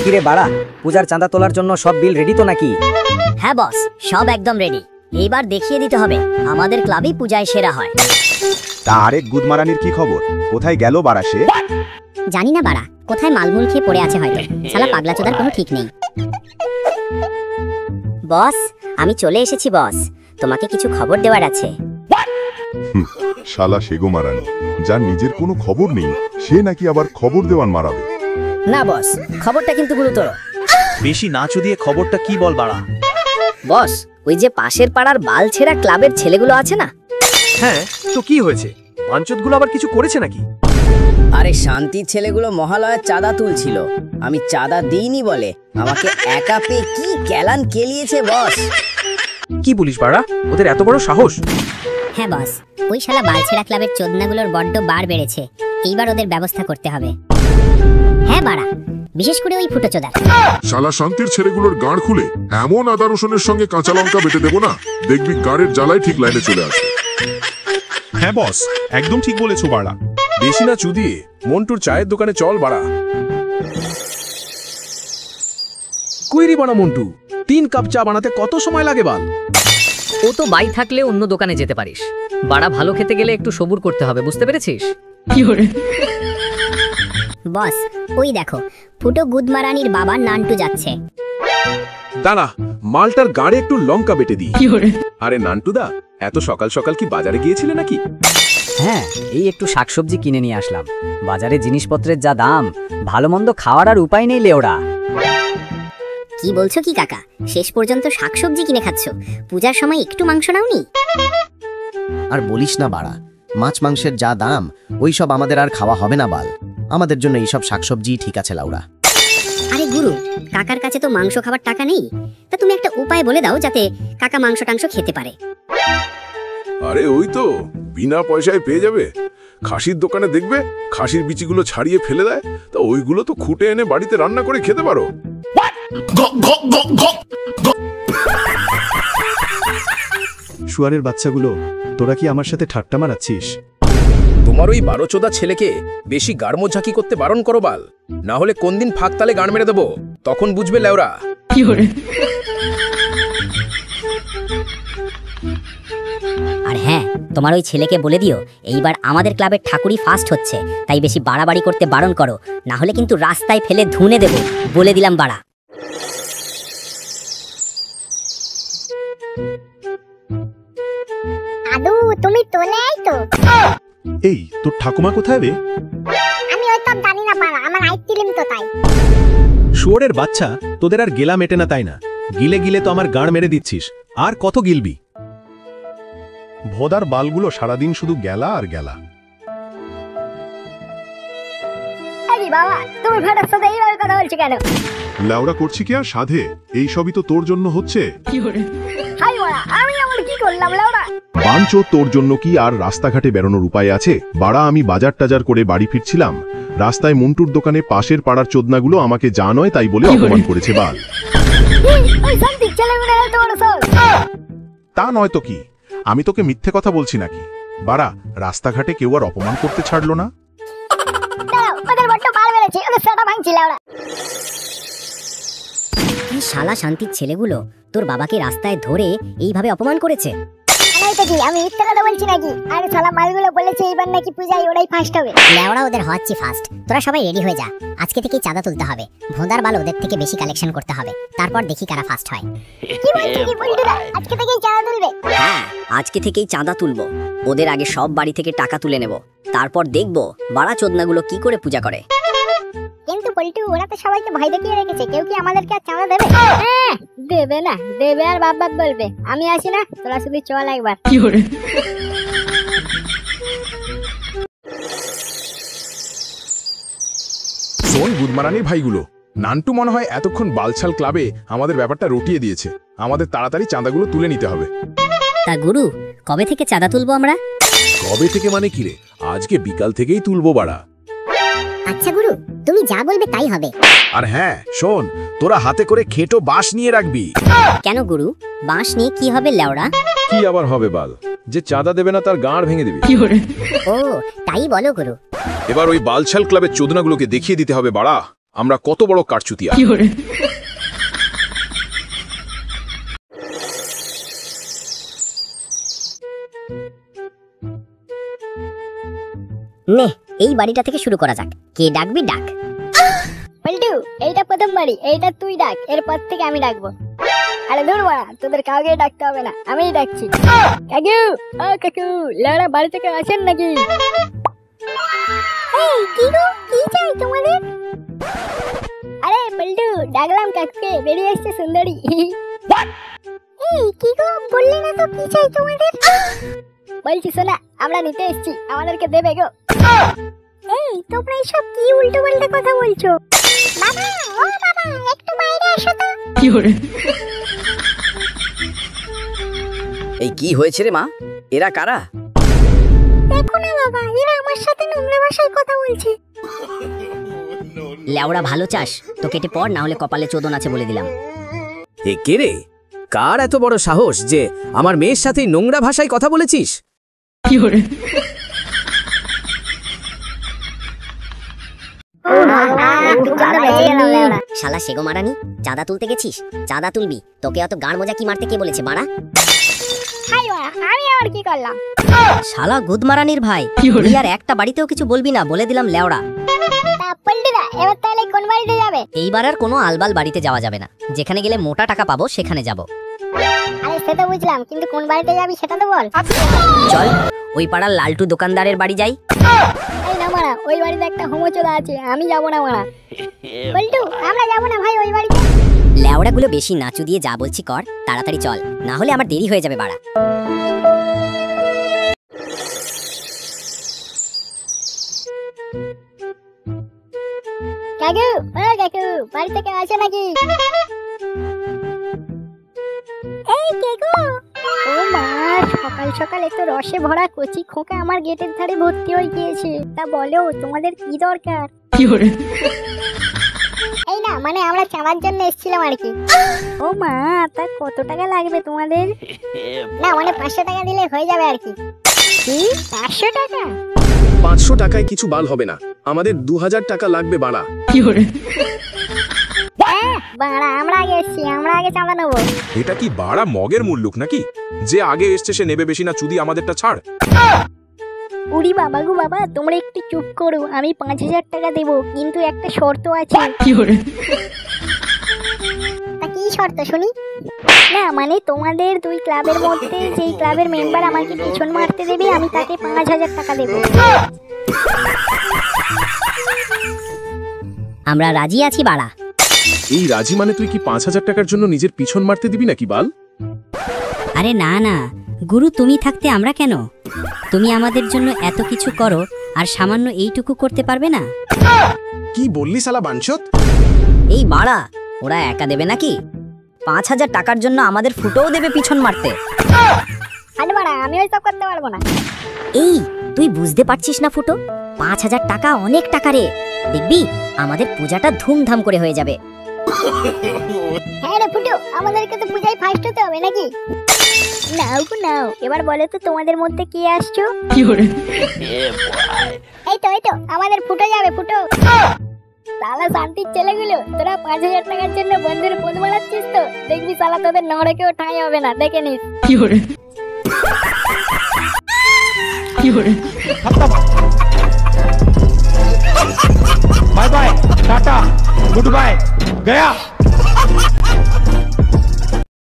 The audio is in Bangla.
কিরে বাড়া, পূজার চাঁদা তোলার জন্য সব বিল রেডি তো নাকি? হ্যাঁ বস, সব একদম রেডি। এইবার দেখিয়ে দিতে হবে আমাদের ক্লাবই পূজায় সেরা হয়। তা আরেক গুদমারানির কি খবর? কোথায় গেল বাড়া সে? জানি না বাড়া, কোথায় মালমুল খেয়ে পড়ে আছে হয়তো। শালা পাগলা চোদার কোনো ঠিক নেই। বস, আমি চলে এসেছি বস, তোমাকে কিছু খবর দেওয়ার আছে। শালা সেগো মারানি, যার নিজের কোনো খবর নেই সে নাকি আবার খবর দেওয়ান মারাবে। না বস, খবরটা কিন্তু গুরুতর। বেশি নাচু দিয়ে খবরটা কি বল বাড়া? বস, ওই যে পাশের পাড়ার বালছেড়া ক্লাবের ছেলেগুলো আছে না? হ্যাঁ, তো কি হয়েছে? পাঞ্চতগুলো আবার কিছু করেছে নাকি? আরে শান্তির ছেলেগুলো মহালয়ার চাঁদা তুলছিল, আমি চাঁদা দিইনি বলে আমাকে একা পেয়ে কি ক্যালান কেলিয়েছে বস। কি বলিস বাড়া, ওদের এত বড় সাহস? হ্যাঁ বস, ওই শালা বালছেড়া ক্লাবের চোদনাগুলোর বড্ড বার বেড়েছে। এইবার ওদের ব্যবস্থা করতে হবে। হ্যাঁ বাড়া, বিশেষ করে ওই ফুটো চোদা। শালা শান্তির ছেলেগুলোর গাঁড় খুলে এমন আদা রসুনের সঙ্গে কাঁচা লঙ্কা বেটে দেবো না, দেখবি গাড়ির জ্বালায় ঠিক লাইনে চলে আসে। হ্যাঁ বস, একদম ঠিক বলেছো বাড়া। বেশি না চুদিয়ে মন্টুর চায়ের দোকানে চল বাড়া। কুইরি বানা মন্টু, 3 কাপ চা বানাতে কত সময় লাগে বাল? ও তো বাই থাকলে অন্য দোকানে যেতে পারিস। বাড়া ভালো খেতে গেলে একটু সবুর করতে হবে, বুঝতে পেরেছিস? বস, ওই দেখো ফুটো গুদমারানির বাবা নান্টু যাচ্ছে। দাঁড়া, মালটার গাড়ে একটু লঙ্কা বেটে দিই। আরে নান্টুদা, এত সকাল সকাল কি বাজারে গিয়েছিলে নাকি? হ্যাঁ, এই একটু শাকসবজি কিনে নিয়ে আসলাম। বাজারে জিনিসপত্রের যা দাম, ভালো মন্দ খাওয়ার আর উপায় নেই লেওড়া। কি বলছো কি কাকা, শেষ পর্যন্ত শাকসবজি কিনে খাচ্ছ? পূজার সময় একটু মাংস নাওনি? আর বলিস না বাড়া, মাছ মাংসের যা দাম ওইসব আমাদের আর খাওয়া হবে না বাল। আমাদের জন্য এইসব শাকসবজি ঠিক আছে লাউড়া। আরে গুরু, কাকার কাছে তো মাংস খাবার টাকা নেই, তা তুমি একটা উপায় বলে দাও যাতে কাকা মাংস টাংস খেতে পারে। আরে ওই তো বিনা পয়সায় পেয়ে যাবে। খাসির দোকানে দেখবে খাসির বিচিগুলো ছাড়িয়ে ফেলে দেয়, তা ওইগুলো তো খুঁটে এনে বাড়িতে রান্না করে খেতে পারো। শুয়ারের বাচ্চাগুলো, তোরা কি আমার সাথে ঠাট্টা মারাচ্ছিস? তোমার ওই 12 চোদা ছেলেকে বেশি গাড়মোঝাঁকি করতে বারণ করো বাল, না হলে কোন দিন ফাঁক তালে গান মেরে দেবো, তখন বুঝবে লেওরা। আর হ্যাঁ, তোমার ওই ছেলেকে বলে দিও এইবার আমাদের ক্লাবের ঠাকুরই ফার্স্ট হচ্ছে, তাই বেশি বাড়াবাড়ি করতে বারণ করো, না হলে কিন্তু রাস্তায় ফেলে ধুনে দেবো, বলে দিলাম বাড়া। আদু, তুমি তোলে তো? এই তোর ঠাকুমা কোথায় রে? আমি ওইটা জানি না পারা, আমার আইতিলিম তো তাই। শুয়োরের বাচ্চা, তোদের আর গেলা মেটে না তাই না? গিলে গিলে তো আমার গাঁড় মেরে দিচ্ছিস, আর কত গিলবি? ভোদার বালগুলো সারাদিন শুধু গেলা আর গেলা। আরে বাবা, তুমি ভাড়ার সাথে এইভাবে কথা বলছো কেন? লেওড়া করছি কি আর সাধে? এই সবই তো তোর জন্য হচ্ছে। হাই বাড়া, আমি আবার কি করলাম লাউড়া? বাঞ্চো, তোর জন্য কি আর রাস্তাঘাটে বেরোনোর উপায় আছে? বাড়া, আমি বাজার টাজার করে বাড়ি ফিরছিলাম, রাস্তায় মন্টুর দোকানে পাশের পাড়ার চোদনাগুলো আমাকে যা নয় তাই বলে অপমান করেছে বাল। ওই শান্তির ছেলেগুলো তোমার সব। তা নয় তো কি, আমি তোকে মিথ্যে কথা বলছি নাকি? বাড়া, রাস্তাঘাটে কেউ আর অপমান করতে ছাড়লো না। দাঁড়াও, ওদের বড্ড মাল বেড়েছে, ওদের সেটা ভাঙছি লাউড়া। এই শালা শান্তির ছেলেগুলো তোর বাবাকে রাস্তায় ধরে এইভাবে অপমান করেছে। আমি মিথ্যে কথা বলছি নাকি? আরে শালা মালগুলো বলেছে এইবার নাকি পূজায় ওরাই ফার্স্ট হবে। লেওড়া, ওদের হচ্ছে ফার্স্ট। তোরা সবাই রেডি হয়ে যা, আজকে থেকেই চাঁদা তুলতে হবে। ভোঁদার বাল ওদের থেকে বেশি কালেকশন করতে হবে, তারপর দেখি কারা ফার্স্ট হয়। কি বলছিস কি বলছিস? আজকে থেকেই চাঁদা তুলবে? হ্যাঁ, আজকে থেকেই চাঁদা তুলবো। ওদের আগে সব বাড়ি থেকে টাকা তুলে নেব, তারপর দেখবো বাড়া চোদনাগুলো কি করে পূজা করে। কিন্তু পল্টু, ওরা তো সবাইকে ভয় দেখিয়ে রেখেছে, কেউ কি আমাদেরকে আর চাঁদা দেবে? হ্যাঁ, দেবে না, দেবে আর বাপ বলবে। আমি আসি না, তোরা শুধু চল একবার। শোন গুদমারানির ভাইগুলো, নান্টু মনে হয় এতক্ষণ বালছাল ক্লাবে আমাদের ব্যাপারটা রটিয়ে দিয়েছে। আমাদের তাড়াতাড়ি চাঁদাগুলো তুলে নিতে হবে। তা গুরু, কবে থেকে চাঁদা তুলবো আমরা? কবে থেকে মানে কি রে? আজকে বিকাল থেকেই তুলবো বাড়া। আচ্ছা গুরু, তুমি যা বলবে তাই হবে। আর হ্যাঁ শোন, তোরা হাতে করে খেটো বাঁশ নিয়ে রাখবি। কেন গুরু, বাঁশ নিয়ে কি হবে লেওড়া? কি আবার হবে বাল? যে চাঁদা দেবে না তার গাঁড় ভেঙে দিবি। ও, তাই বলো গুরু। এবার ওই বালছাল ক্লাবের চোদনাগুলোকে দেখিয়ে দিতে হবে বাড়া, আমরা কত বড় কারচুতিয়া। নে এই বাড়িটা থেকে শুরু করা যাক, কে ডাকবি ডাক। পল্টু, এইটা প্রথম বাড়ি, এইটা তুই ডাক, এরপর থেকে আমি ডাকবো। আরে ধুর বাড়া, তোদের কাউকে ডাকতে হবে না, আমিই ডাকছি। কাকু, ও কাকু, লেওড়া বাড়ি থেকে আসেন নাকি? এই কি গো, কি চাই তোমাদের? আরে পল্টু, ডাকলাম কাকুকে, বেরিয়ে এসছে সুন্দরী। এই কি গো, বললে না তো কি চাই তোমাদের? বলছি শোনা, আমরা নিতে এসেছি, আমাদেরকে দেবে গো। এই তোমরা এইসব কি উল্টো পাল্টা কথা বলছো? বাবা, ও বাবা, একটু বাইরে আসো তো। এই কি হয়েছে রে মা? এরা কারা? দেখো না বাবা, এরা আমার সাথে নোংরা ভাষায় কথা বলছে। লেওড়া ভালো চাস তো কেটে পড়, না হলে কপালে চোদন আছে বলে দিলাম। এ কে রে? কার এত বড় সাহস যে আমার মেয়ের সাথে নোংরা ভাষায় কথা বলেছিস? শালা সেগো মারানি, চাঁদা তুলতে গেছিস? চাঁদা তুলবি, তোকে অত গাড় মোজা কি মারতে কে বলেছে বাড়া? হাই বাবা, আমি আবার কি করলাম? শালা গুদমারানির ভাই, তুই আর একটা বাড়িতেও কিছু বলবি না, বলে দিলাম লেওড়া। তা পল্টুদা, এবার তাহলে কোন বাড়িতে যাবে? এইবার আর কোনো আলবাল বাড়িতে যাওয়া যাবে না, যেখানে গেলে মোটা টাকা পাবো সেখানে যাব। আরে সেটা বুঝলাম, কিন্তু কোন বাড়িতে যাবি সেটা তো বল। চল ওই পাড়ার লালটু দোকানদারের বাড়ি যাই। এই না মারা, ওই বাড়িতে একটা হোমোচোদা আছে, আমি যাবো না মারা। পল্টু, আমরা যাবো না ভাই ওই বাড়িতে। লেওড়াগুলো বেশি নাচু দিয়ে যা বলছি কর, তাড়াতাড়ি চল, না হলে আমার দেরি হয়ে যাবে বাড়া। কাকু, ও কাকু, বাড়ি থেকে আসে নাকি? এই কে গো? ও মা, সকাল সকাল এত রসে ভরা কচি খোকা আমার গেটের ধারে ভর্তি হয়ে গিয়েছে। তা বলো, তোমাদের কি দরকার? এই না, মানে আমরা চাঁদার জন্য এসেছিলাম আর কি। ও মা, তা কত টাকা লাগবে তোমাদের? না মানে 500 টাকা দিলে হয়ে যাবে আর কি। কি 500 টাকা? 500 টাকায় কিছু বাল হবে না, আমাদের 2000 টাকা লাগবে বাড়া। বাড়া, আমরা আগে এসেছি, আমরা আগে চাঁদা নেবো। এটা কি বাড়া মগের মুল্লুক নাকি? যে আগে এসছে সে নেবে বেশি না, চুদি আমাদেরটা ছাড়। উড়ি বাবা গো বাবা, তোমরা একটু চুপ করো, আমি 5000 টাকা দেবো, কিন্তু একটা শর্ত আছে। তা কি শর্ত শুনি? না মানে তোমাদের দুই ক্লাবের মধ্যে যেই ক্লাবের মেম্বার আমাকে পিছন মারতে দেবে, আমি তাকে 5000 টাকা দেবো। আমরা রাজি আছি বাড়া। এই রাজি মানে তুই কি 5000 টাকার জন্য নিজের পিছন মারতে দিবি নাকি বাল? আরে না না গুরু, তুমি থাকতে আমরা কেন? তুমি আমাদের জন্য এত কিছু করো, আর সামান্য এইটুকু করতে পারবে না? কি বললি শালা বাঞ্চত? এই বাড়া, ওরা একা দেবে নাকি? 5000 টাকার জন্য আমাদের ফুটোও দেবে পিছন মারতে? আরে বাড়া, আমি ওইসব করতে পারবো না। এই তুই বুঝতে পারছিস না ফুটো, 5000 টাকা অনেক টাকা রে। দেখবি আমাদের পূজাটা ধুমধাম করে হয়ে যাবে। হ্যাঁ রে ফুটো, আমাদেরকে তো পূজায় ফার্স্ট হতে হবে নাকি? নাও গো নাও, এবার বলো তো তোমাদের মধ্যে কি আসছো? এই তো আমাদের ফুটো যাবে, ফুটো। শালা শান্তির ছেলেগুলো, তোরা 5000 টাকার জন্য বন্ধুর পোদ মারাচ্ছিস তো? দেখবি শালা তোদের নড়ে কেউ ঠাঁই হবে না, দেখে নিস। Bye bye tata goodbye गया।